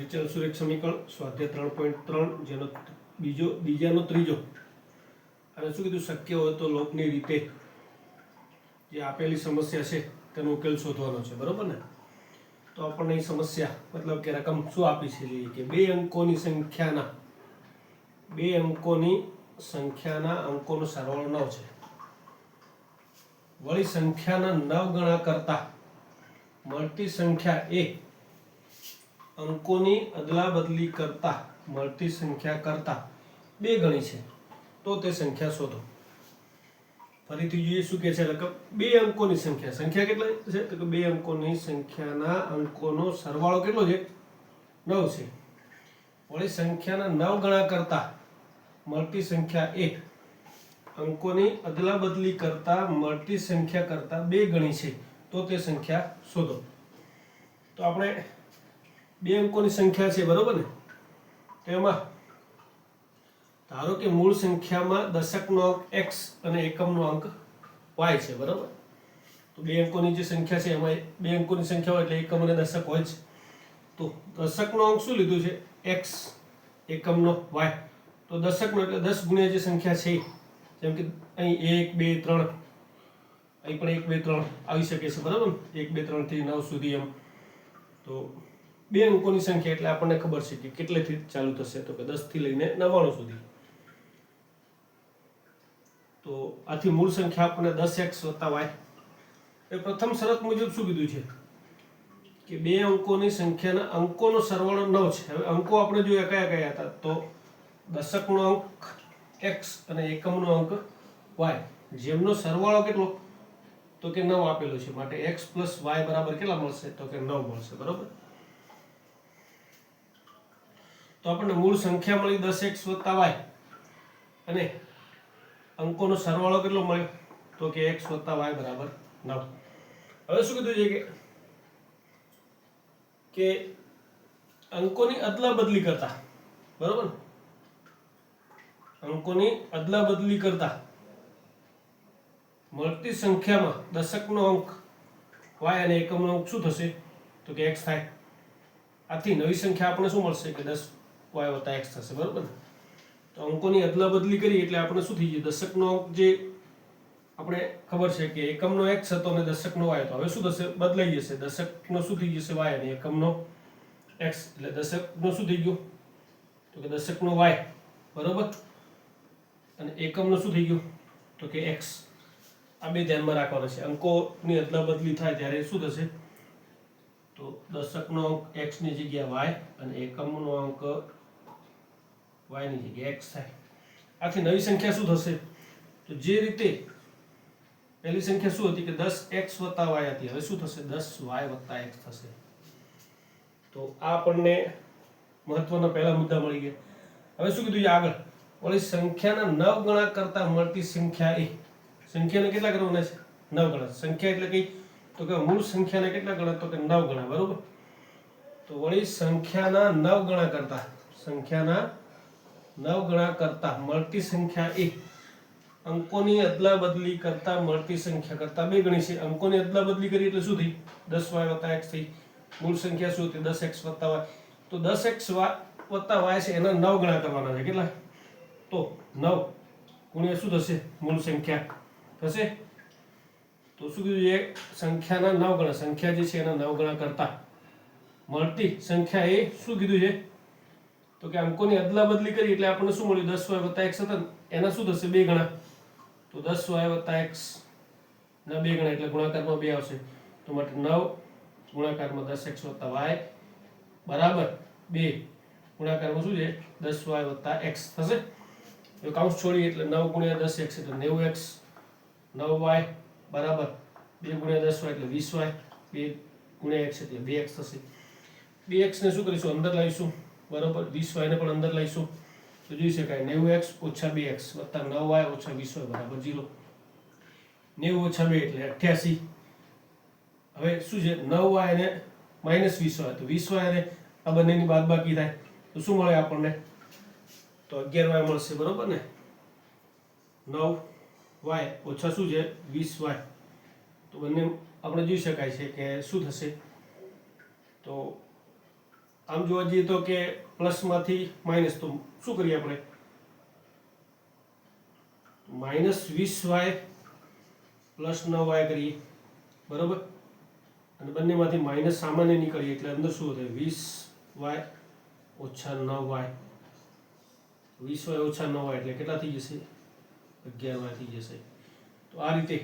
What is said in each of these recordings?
વિચલ સુરેખ સમીકરણ સ્વાધ્યાય 3.3 જેનો બીજાનો ત્રીજો અને શું કીધું શક્ય હોય તો લોપની રીતે જે આપેલી સમસ્યા છે તેનો ઉકેલ શોધવાનો છે, બરોબર ને? તો આપણને એ સમસ્યા મતલબ કે રકમ શું આપી છે જોઈએ કે બે અંકોની સંખ્યાના અંકોનો સરવાળો 9 છે. વળી સંખ્યાના 9 ગણા કરતા મળતી સંખ્યા એ અંકોની અદલાબદલી કરતા મળતી સંખ્યા કરતા 2 ગણી છે, તો તે સંખ્યા શોધો. ફરીથી જોઈએ શું કહે છે રકમ. બે અંકોની સંખ્યા કેટલી છે તો કે બે અંકોની સંખ્યાના અંકોનો સરવાળો કેટલો છે? 9 છે. વળી સંખ્યાના 9 ગણા કરતા મળતી સંખ્યા એ અંકોની અદલાબદલી કરતા મળતી સંખ્યા કરતા 2 ગણી છે, તો તે સંખ્યા શોધો. તો આપણે બે અંકોની સંખ્યા છે, બરોબર ને? તેમાં ધારો કે મૂળ સંખ્યામાં દશકનો અંક x અને એકમનો અંક y છે, બરોબર? તો બે અંકોની જે સંખ્યા છે એમાં બે અંકોની સંખ્યા હોય એટલે એકમ અને દશક હોય છે. તો દશકનો અંક શું લીધું છે? x, એકમનો y. તો દશકનો એટલે 10 ગુણ્યા જે સંખ્યા છે, જેમ કે અહીં 1 2 3, અહીં પણ 1 2 3 આવી શકે છે, બરાબર? 1 2 3 થી 9 સુધી એમ. તો બે અંકોની સંખ્યા એટલે આપણને ખબર છે કે કેટલેથી ચાલુ થશે, તો કે 10 થી લઈને 99 સુધી. તો આથી મૂળ સંખ્યા આપણને 10x + y. એ પ્રથમ શરત મુજબ શું કીધું છે કે બે અંકોની સંખ્યાના અંકોનો સરવાળો 9 છે. હવે અંકો આપણે જોયા કયા કયા હતા? તો દશકનો અંક x અને એકમનો અંક y, જેમનો સરવાળો કેટલો? તો કે 9 આપેલો છે. માટે x + y બરાબર કેટલા મળશે? તો કે 9 મળશે, બરાબર? તો આપણને મૂળ સંખ્યા મળી 10x + y અને અંકોનો સરવાળો કેટલો મળ્યો? તો કે x + y બરાબર 9. હવે શું કીધું છે કે અંકોની અદલાબદલી કરતા, બરાબર? અંકોની અદલાબદલી કરતા મળતી સંખ્યામાં દશકનો અંક y અને એકમનો અંક શું થશે? તો કે x થાય. આથી નવી સંખ્યા આપણે શું મળશે? કે 10y + x થશે, બરાબર ને? તો અંકોની અદલાબદલી કરી એટલે આપણે શું થઈ ગયું? દશકનો અંક જે આપણે ખબર છે કે એકમનો x હતો અને દશકનો y હતો. હવે શું થશે? બદલાઈ જશે. દશકનો શું થઈ જશે? y અને એકમનો x. એટલે દશકનો શું થઈ ગયું? તો કે દશકનો y, બરાબર? અને એકમનો શું થઈ ગયું? તો કે x. આ બે ધ્યાનમાં રાખવાના છે. અંકોની અદલાબદલી થાય ત્યારે શું થશે? તો દશકનો અંક x ની જગ્યાએ y અને એકમનો અંક y ની જગ્યાએ x થાય. આથી નવી સંખ્યા શું થશે? તો જે રીતે પહેલી સંખ્યા શું હતી કે 10x + y હતી, હવે શું થશે? 10y + x થશે. તો આ આપણને મહત્વના પહેલા મુદ્દા મળી ગયા. હવે શું કીધું છે આગળ? વળી સંખ્યાના 9 ગણા કરતા મળતી સંખ્યા એ. સંખ્યાને કેટલા કરવાના છે? 9 ગણા. સંખ્યા એટલે કઈ? તો કે મૂળ સંખ્યાને કેટલા ગણા? તો કે 9 ગણા, બરોબર? તો વળી સંખ્યાના 9 ગણા કરતા મળતી સંખ્યા એ અંકોની અદલાબદલી કરતા મળતી સંખ્યા કરતા 2 ગણી છે. અંકોની અદલાબદલી કરી એટલે શું થઈ? 10y + x થઈ. મૂળ સંખ્યા શું હતી? 10x + y. તો 10x + y છે એના 9 ગણા કરવાના છે. કેટલા? તો 9 ગુણ્યા શું થશે? મૂળ સંખ્યા થશે. તો શું કીધું છે? સંખ્યાના 9 ગણા, સંખ્યા જે છે એના 9 ગણા કરતા મળતી સંખ્યા એ શું કીધું છે? તો કે અંકોની અદલાબદલી કરી એટલે આપણને શું મળ્યું? 10y + x હતા, એના શું થશે? 2 ગણા. તો 10y + x ના 2 ગણા એટલે ગુણાકારમાં 2 આવશે. તો માટે 9 ગુણાકારમાં 10x + y બરાબર 2 ગુણાકારમાં શું છે? 10y + x થશે. તો કૌંસ છોડી એટલે 9 × 10x એટલે 90x, 9y બરાબર 2 × 10y એટલે 20y, 2 × x એટલે 2x થશે. 2x ને શું કરીશું? અંદર લાવીશું, બરાબર? 20y ને પણ અંદર લાવીશું. તો જોઈ શકાય 90x - 2x + 9y - 20y બરાબર 0. 90 - 2 એટલે 88. હવે શું છે? 9y અને -20y. તો 20y અને આ બંનેની બાદબાકી થાય તો શું મળે આપણને? તો 11y મળશે, બરોબર ને? 9y ઓછા શું છે? 20y. તો બંને આપણે જોઈ શકાય છે કે શું થશે? તો આમ જોવા જઈએ તો કે પ્લસમાંથી માઇનસ, તો શું કરીએ આપણે? -20y પ્લસ 9y કરીએ, બરોબર? અને બંનેમાંથી માઇનસ સામાન્ય નીકળીએ એટલે અંદર શું થાય? 20y ઓછા 9y. 20y ઓછા 9y એટલે કેટલા થઈ જશે? 11y થઈ જશે. તો આ રીતે,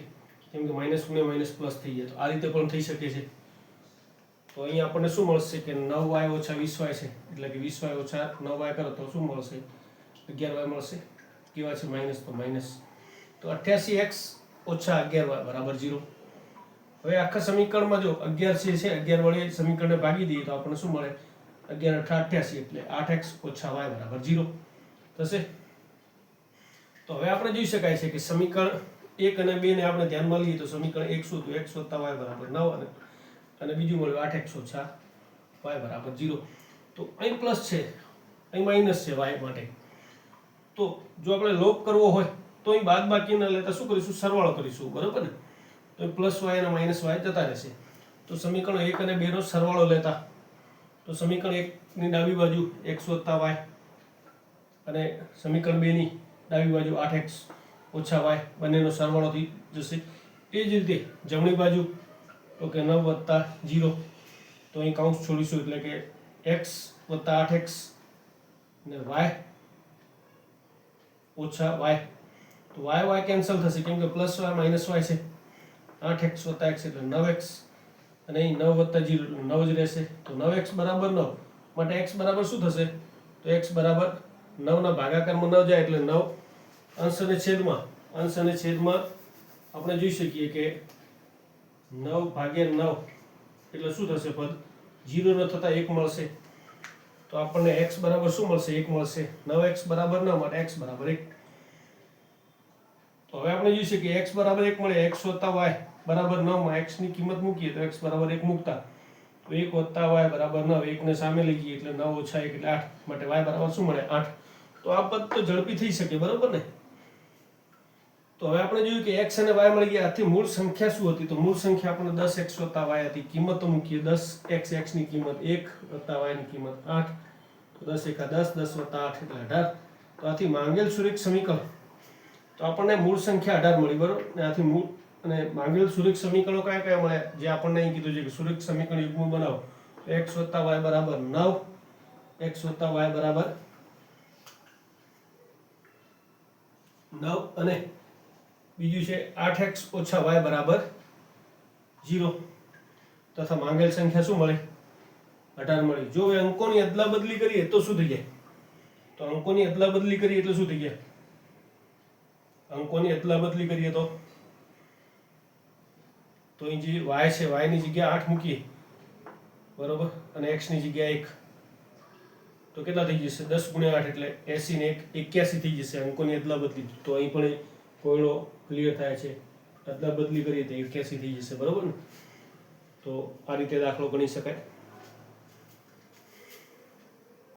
કેમ કે માઇનસ ગુણ્યા માઇનસ પ્લસ થઈ જાય, તો આ રીતે પણ થઈ શકે છે. તો અહીંયા આપણને શું મળશે કે 9y ઓછા 20y છે, એટલે કે 20y ઓછા 9y કરો તો શું મળશે? 11y મળશે. કેવા છે? માઇનસ, તો માઇનસ. તો 88x ઓછા 11y બરાબર 0. હવે આખા સમીકરણમાં જો 11 છે 11 વડે સમીકરણને ભાગી દઈએ તો આપણને શું મળે? 11 × 8 = 88, એટલે 8x ઓછા y બરાબર 0 થશે. તો હવે આપણે જોઈ શકાય છે કે સમીકરણ 1 અને 2 ને આપણે ધ્યાનમાં લઈએ તો સમીકરણ 1 શું હતું? x + y બરાબર 9 અને બીજું મળ્યું 8x ઓછા y બરાબર 0. તો અહીં પ્લસ છે, અહીં માઇનસ છે y માટે. તો જો આપણે લોપ કરવો હોય તો અહીં બાદબાકી ન લેતા શું કરીશું? સરવાળો કરીશું, બરોબર ને? તો પ્લસ y અને માઇનસ y જતા રહેશે. તો સમીકરણ 1 અને 2 નો સરવાળો લેતા તો સમીકરણ 1 ની ડાબી બાજુ x + y અને સમીકરણ 2 ની ડાબી બાજુ 8x ઓછા y બંનેનો સરવાળો થઈ જશે. એ જ રીતે જમણી બાજુ તો કે 9 + 0, તો અહીં કૌંસ છોડીશું એટલે કે x + 8x ને y ઓછા y. તો y કેન્સલ થશે કેમ કે પ્લસ y માઇનસ y છે. 8x + x એટલે 9x અને અહીં 9 + 0 એટલે 9 જ રહેશે. તો 9x બરાબર 9 માટે x બરાબર શું થશે? તો x બરાબર 9 ના ભાગાકારમાં 9 જાય એટલે 9. અંશ અને છેદમાં આપણે જોઈ શકીએ કે 9/9 એટલે શું થશે? પદ 0 ન થતા 1 મળશે. તો આપણને x બરાબર શું મળશે? 1 મળશે. 9x બરાબર 9 માટે x બરાબર 1. તો હવે આપણે જોઈ શકીએ x બરાબર 1 મળે. x + y બરાબર 9 માં x ની કિંમત મૂકીએ તો x બરાબર 1 મૂકતા તો 1 + y બરાબર 9. 1 ને સામે લઈ જઈએ એટલે 9 - 1 એટલે 8 માટે y બરાબર શું મળે? 8. તો આ પદ તો ઝડપી થઈ શકે, બરોબર ને? તો હવે આપણે જોયું કે x અને y મળી ગયા. આથી મૂળ સંખ્યા શું હતી? તો મૂળ સંખ્યા આપણે 10x + y હતી. કિંમતો મૂકીએ 10x, x ની કિંમત 1 + y ની કિંમત 8. તો 10 × 10, 10 + 8 એટલે 18. તો આથી માંગેલ સુરેખ સમીકરણ, તો આપણને મૂળ સંખ્યા 18 મળી, બરોબર ને? આથી મૂળ અને માંગેલ સુરેખ સમીકરણો કયા કયા મળ્યા? જે આપણને અહીં કીધું છે કે સુરેખ સમીકરણ યુગ્મ બનાવો. x + y બરાબર 9, x + y બરાબર 9 અને બીજું છે 8x ઓછા y બરાબર 0. તથા માંગેલ સંખ્યા શું મળે? 18 મળી. જો હવે અંકોની અદલા બદલી કરીએ તો શું થઈ જાય? તો અંકોની અદલા બદલી કરીએ એટલે શું થઈ જાય? અંકોની અદલા બદલી કરીએ તો અહીં જે y છે, y ની જગ્યાએ 8 મૂકીએ, બરોબર, અને x ની જગ્યાએ 1, તો કેટલા થઈ જશે? 10 × 8 એટલે 80 ને 1 81 થઈ જશે અંકોની અદલા બદલી. તો અહીં પણ કોયડો ક્લિયર થાય છે. અદલા બદલી કરીએ તો 81 થઈ જશે, બરોબર ને? તો આ રીતે દાખલો ગણી શકાય.